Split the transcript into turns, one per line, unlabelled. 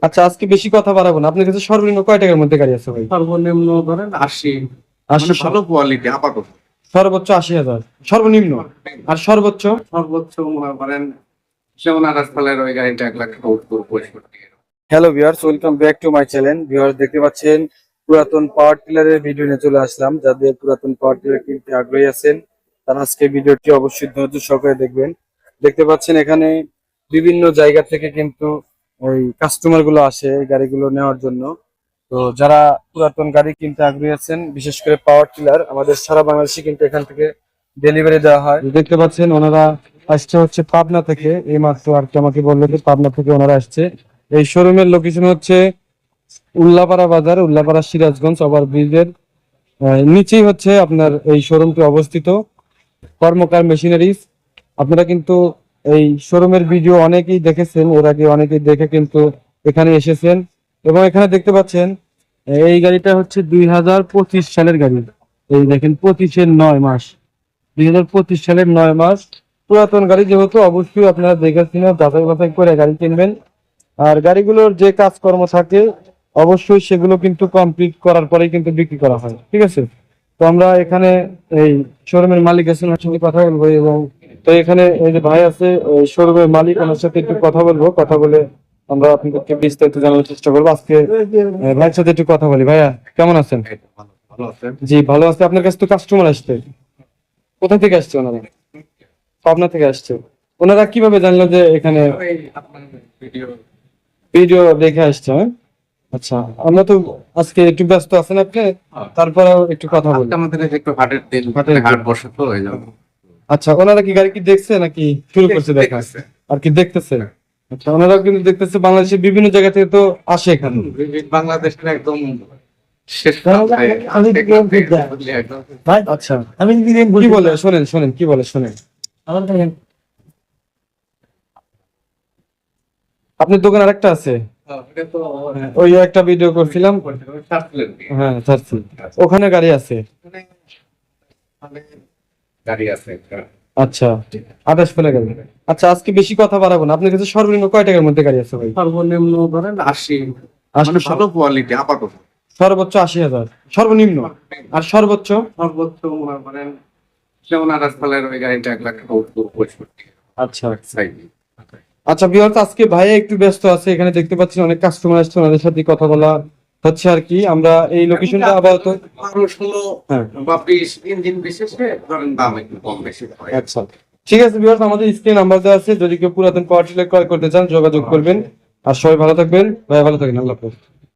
আচ্ছা, আজকে বেশি কথা বাড়াবো না। আপনার কাছে সর্বনিম্ন কয় টাকার মধ্যে গাড়ি আছে ভাই?
সর্বনিম্ন ধরেন 80,
80,
মানে ভালো কোয়ালিটি আপাতত।
সর্বোচ্চ 80,000 সর্বনিম্ন, আর সর্বোচ্চ?
সর্বোচ্চ মনে করেন যেমন আনাস ফালের ওই গাড়িটা 1,70,65।
Hello viewers, welcome back to my channel. Viewers, দেখতে পাচ্ছেন পুরাতন পাওয়ার টিলারের ভিডিও নিয়ে চলে আসলাম। যাদের পুরাতন পাওয়ার টিলার কিনতে আগ্রহী আছেন তারা আজকে ভিডিওটি অবশ্যই ধৈর্য সহকারে দেখবেন। দেখতে পাচ্ছেন এখানে বিভিন্ন জায়গা থেকে কিন্তু ওই কাস্টমার গুলো আসে এই গাড়িগুলো নেওয়ার জন্য। তো যারা পুরাতন গাড়ি কিনতে আগ্রহী আছেন, বিশেষ করে পাওয়ার টিলার, আমাদের সারা বাংলাদেশে কিন্তু এখান থেকে ডেলিভারি দেওয়া হয়। দেখতে পাচ্ছেন ওনারা আসছে হচ্ছে পাবনা থেকে, এই মাত্র আর কি আমাকে বললো যে পাবনা থেকে ওনারা আসছে। এই শোরুমের লোকেশন হচ্ছে উল্লাপাড়া বাজার, উল্লাপাড়া সিরাজগঞ্জ ওভার ব্রিজের নিচেই হচ্ছে আপনার এই শোরুমটি অবস্থিত, কর্মকার মেশিনারিজ। আপনারা কিন্তু এই শোরুমের ভিডিও অনেকেই দেখেছেন, এর আগে অনেকেই দেখে কিন্তু এখানে এসেছেন। এবং এখানে দেখতে পাচ্ছেন এই গাড়িটা হচ্ছে 2025 সালের গাড়ি। এই দেখেন 25-এর 9 মাস, 2025 সালের 9 মাস পুরাতন গাড়ি, যেহেতু অবশ্যই আপনারা দেখেছেন, যাচাই বাছাই করে গাড়ি কিনবেন। আর গাড়িগুলোর যে কাজকর্ম থাকে অবশ্যই সেগুলো কিন্তু কমপ্লিট করার পরেই কিন্তু বিক্রি করা হয়, ঠিক আছে? তো আমরা এখানে এই শোরুমের মালিক আছেন, ওনার সঙ্গে কথা বলবো। এবং তো এখানে এই যে ভাই আছে ওই শোরুমের মালিক, ওনার সাথে একটু কথা বলবো। কথা বলে আমরা আপনাদেরকে বিস্তারিত জানার চেষ্টা করবো। আজকে ভাইয়ের সাথে একটু কথা বলি। ভাইয়া কেমন আছেন?
ভালো আছে।
জি ভালো আছে। আপনার কাছে তো কাস্টমার আসছে, কোথা থেকে আসছে ওনারা? পাবনা থেকে আসছে। ওনারা কিভাবে জানলো যে এখানে?
ওই আপনার ভিডিও
ভিডিও দেখে আসছে, হ্যাঁ? আচ্ছা, আমরা তো আজকে একটু ব্যস্ত আছেন আপনি, তারপরেও একটু কথা বলি।
আমাদের এই যে একটু হাটের দিন,
হাটের দিন।
হাট বসে তো এই জন্য।
আচ্ছা, ওনারা কি গাড়ি কি দেখছে নাকি শুরু করছে দেখা?
দেখতেছে।
আর কি দেখতেছে? আচ্ছা, ওনারাও কিন্তু দেখতেছে। বাংলাদেশের বিভিন্ন জায়গা থেকে তো আসে এখানে।
বাংলাদেশের একদম শেষ
আমি
প্রান্তে একদম।
আচ্ছা, কি বলে শোনেন, শোনেন কি বলে শোনেন। আপনার দোকান আরেকটা আছে?
এটা তো
ওই একটা ভিডিও করছিলাম, হ্যাঁ ছাড়ছি। ওখানে গাড়ি আছে?
গাড়ি আছে।
আচ্ছা, 28 ফেলে গেল। আচ্ছা, আজকে বেশি কথা বাড়াবো না। আপনার কাছে সর্বনিম্ন কয় টাকার মধ্যে গাড়ি আছে ভাই?
সর্বনিম্ন ধরেন 80,
80,
মানে ভালো কোয়ালিটি আপাতত।
সর্বোচ্চ 80,000 সর্বনিম্ন, আর সর্বোচ্চ?
সর্বোচ্চ মনে করেন যেমন আনাস ফালের ওই গাড়িটা 1,70,65।
আচ্ছা আচ্ছা ভিউয়ার্স, আজকে ভাইয়া একটু ব্যস্ত আছে। এখানে দেখতে পাচ্ছি অনেক কাস্টমার আসছে, ওনাদের সাথে কথা বলা হচ্ছে আর কি। আমরা এই লোকেশনটা আপাতত
12-16
হ্যাঁ।
বা 20 ইঞ্জিন বিশেষে ধরেন দাম একটু কম বেশি হয়।
আচ্ছা ঠিক আছে ভিউয়ার্স, আমাদের স্ক্রিন নাম্বার দেওয়া আছে, যদি কেউ পুরাতন পাওয়ার টিলার ক্রয় করতে চান যোগাযোগ করবেন। আর সবাই ভালো থাকবেন, ভাই ভালো থাকেন, আল্লাহ হাফেজ।